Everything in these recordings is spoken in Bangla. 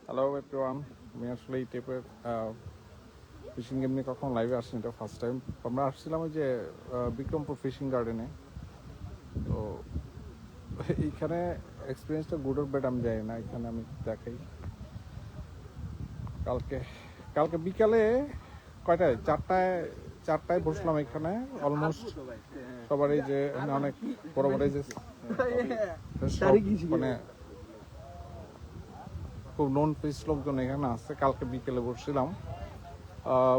হ্যালো এভরিওয়ান, আমি আসলে এই টাইপের ফিশিং গেম নিয়ে কখনো লাইভে আসিনি, এটা ফার্স্ট টাইম। আমরা আসছিলাম ওই যে বিক্রমপুর ফিশিং গার্ডেনে। তো এইখানে এক্সপিরিয়েন্সটা গুড অর ব্যাড আমি জানি না, এখানে আমি দেখাই। কালকে কালকে বিকালে কয়টায়, চারটায় বসলাম এখানে। অলমোস্ট সবার এই যে অনেক বড় বড় এই যে মানে খুব নন ফিস লোকজন এখানে আসছে। কালকে বিকেলে বসছিলাম,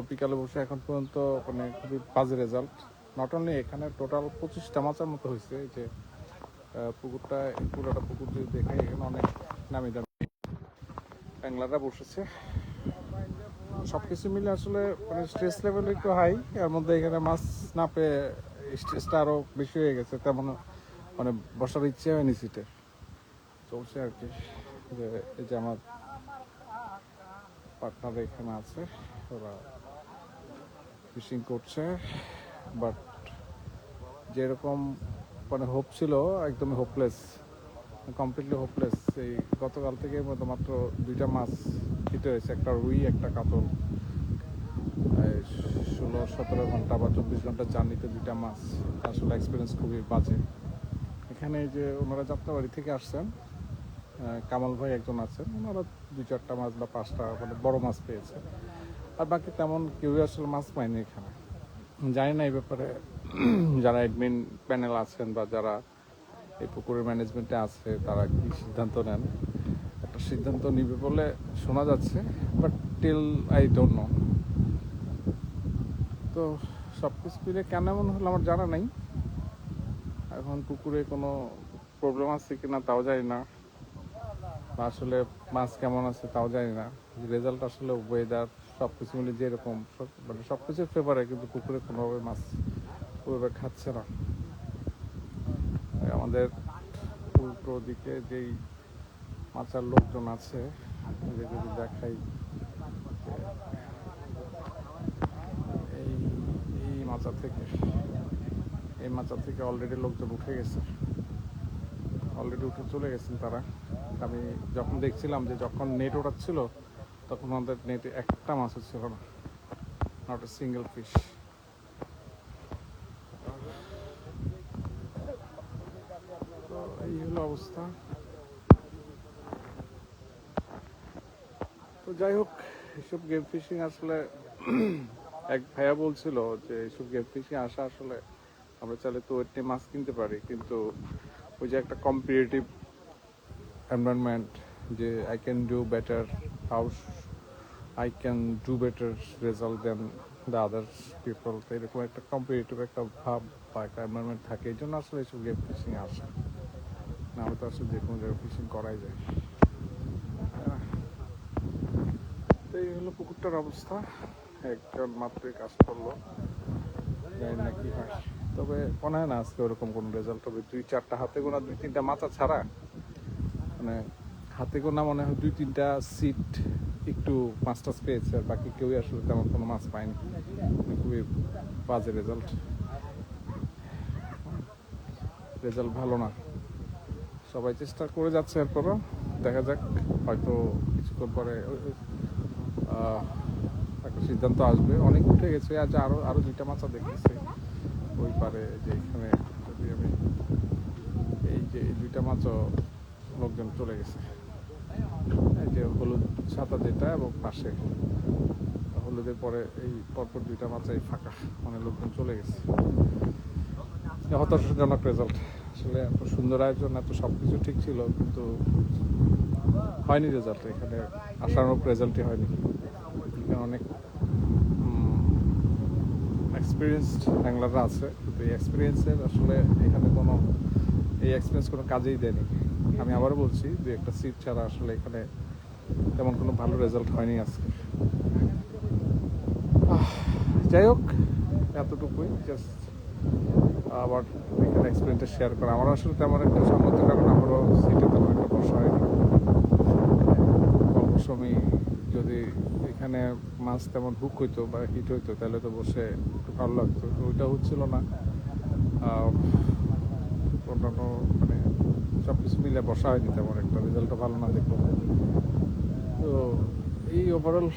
বিকালে বসে এখন পর্যন্ত মানে খুবই বাজে রেজাল্ট। নট অনলি এখানে টোটাল 25টা মাছের মতো হয়েছে। এই যে পুকুরটা, পুরোটা পুকুর যদি দেখাই, এখানে অনেক নামি দামি ট্যাংলাররা বসেছে। সব কিছু মিলে আসলে মানে স্ট্রেস লেভেল একটু হাই। এর মধ্যে এখানে মাছ না পেয়ে স্ট্রেসটা আরও বেশি হয়ে গেছে, তেমন মানে বসার ইচ্ছে হয়নি সিটে। চলছে আর কি। যে এই যে আমার পার্টনার এখানে আছে, ওরা ফিশিং করছে, বাট যেরকম মানে হোপ ছিল একদমই হোপলেস, কমপ্লিটলি হোপলেস। এই গতকাল থেকে মাত্র 2টা মাছ হিটে হয়েছে, একটা রুই একটা কাতল। 16-17 ঘন্টা বা 24 ঘন্টা জার্নিতে 2টা মাছ, আসলে এক্সপিরিয়েন্স খুবই বাজে। এখানে যে ওনারা যাত্রাবাড়ি থেকে আসছেন, কামাল ভাই একজন আছেন, ওনারা 2-4টা মাছ বা 5টা মানে বড় মাছ পেয়েছে। আর বাকি তেমন কেউই আসলে মাছ পায়নি এখানে। জানি না এই ব্যাপারে যারা অ্যাডমিন প্যানেল আছেন বা যারা এই পুকুরের ম্যানেজমেন্টে আছে তারা কি সিদ্ধান্ত নেন। একটা সিদ্ধান্ত নিবে বলে শোনা যাচ্ছে, but till I don't know. তো সব কিছু মিলে কেন এমন হলো আমার জানা নেই। এখন পুকুরে কোনো প্রবলেম আছে কিনা তাও জানি না, বা আসলে মাছ কেমন আছে তাও জানি না। রেজাল্ট আসলে ওয়েদার সব কিছু মিলে যেরকম মানে সব কিছুর ফেভারে, কিন্তু পুকুরে কোনোভাবে মাছ ওইভাবে খাচ্ছে না। আমাদের উল্টো দিকে যেই মাচার লোকজন আছে, যদি দেখাই, এই এই মাচা থেকে অলরেডি লোকজন উঠে গেছে, অলরেডি উঠে চলে গেছেন তারা। আমি যখন দেখছিলাম যে যখন নেট ওঠাচ্ছিল, তখন আমাদের নেটে একটা মাছও ছিল না, নট এ সিঙ্গেল ফিশ। তো এই হলো অবস্থা। তো যাই হোক, এইসব গেম ফিশিং আসলে এক ভাইয়া বলছিল যে এইসব গেম ফিশিং আসা আসলে আমরা চাইলে তো ওয়েট নিয়ে মাছ কিনতে পারি, কিন্তু ওই যে একটা কম্পিটিটিভ এনভায়রনমেন্ট, যে I can do better, how's I can do better result than the others people, তো এরকম একটা কম্পিটিটিভ একটা ভাব বা একটা এনভায়রনমেন্ট থাকে। এই জন্য আসলে এইসব গেম ফিশিং আসে না, হয়তো আসলে যে কোনো জায়গায় ফিশিং করাই যায়। তো এই হলো পুকুরটার অবস্থা। একজন মাত্রই কাজ করলো, জানি না কি হয়। তবে মনে হয় না আজকে ওরকম কোনো রেজাল্ট হবে। 2-4টা হাতে গোনা 2-3টা মাথা ছাড়া, মানে হাতে গোনা মনে হয় 2-3টা সিট একটু মাছ টাছ পেয়েছে, আর বাকি কেউই আসলে তেমন কোনো মাছ পায়নি। খুবই বাজে রেজাল্ট, রেজাল্ট ভালো না। সবাই চেষ্টা করে যাচ্ছে, এরপরও দেখা যাক, হয়তো কিছুক্ষণ পরে একটা সিদ্ধান্ত আসবে। অনেক উঠে গেছে, আজ আরো 2টা মাছা দেখতেছি ওই পারে। যে এখানে যদি আমি এই যে 2টা মাছও লোকজন চলে গেছে, এই যে হলুদ ছাতা যেটা এবং পাশে হলুদের পরে এই পরপর 2টা মাছাই ফাঁকা, মানে লোকজন চলে গেছে। হতাশাজনক রেজাল্ট। আসলে এত সুন্দর আয়োজন, এত সব কিছু ঠিক ছিল, কিন্তু হয়নি রেজাল্ট। এখানে আশানুরূপ রেজাল্টই হয়নি। এখানে অনেক এক্সপিরিয়েন্সড অ্যাংলাররা আছে, কিন্তু এই এক্সপিরিয়েন্সের আসলে এখানে এই এক্সপিরিয়েন্স কোনো কাজেই দেয়নি। আমি আবারও বলছি, 2-1টা সিট ছাড়া আসলে এখানে তেমন কোনো ভালো রেজাল্ট হয়নি আজকে। যাই হোক, এতটুকুই, জাস্ট আবার এখানে এক্সপিরিয়েন্সটা শেয়ার করা। আমার আসলে তেমন একটা সম্মত, কারণ আমারও সিটে তেমন একটা বসা হয়নি। অল্প সময় যদি এখানে মাছ তেমন হুক হইতো বা হিট হইতো, তাহলে তো বসে একটু ভালো লাগতো, তো ওইটা হচ্ছিল না। অন্যান্য মানে সব কিছু মিলে বসা হয়নি তেমন একটা, রেজাল্টটা ভালো না দেখলো। তো ওভারঅল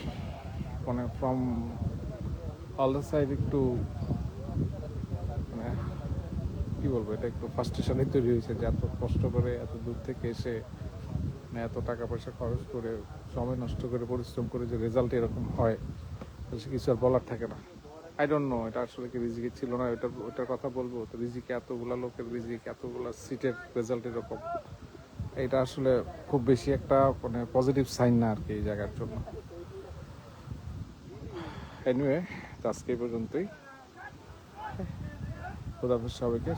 মানে ফ্রম অল দ্য সাইড একটু মানে কি বলবো, এটা একটু ফার্স্ট্রেশনই তৈরি হয়েছে যে এত কষ্ট করে এত দূর থেকে এসে মানে এত টাকা পয়সা খরচ করে সময় নষ্ট করে পরিশ্রম করে যে রেজাল্ট এরকম হয় তাহলে সে কিছু আর বলার থাকে না। আই ডোন্ট নো এটা আসলে কি রিজিকে ছিল না, ওটার কথা বলবো তো রিজিকে এতগুলা লোকের রিজিক এতগুলা সিটের রেজাল্ট এরকম, এটা আসলে খুব বেশি একটা মানে পজিটিভ সাইন না আর কি এই জায়গার জন্য। এনিওয়ে, আজকে এই পর্যন্তই। খোদা হাফেজ সবাইকে।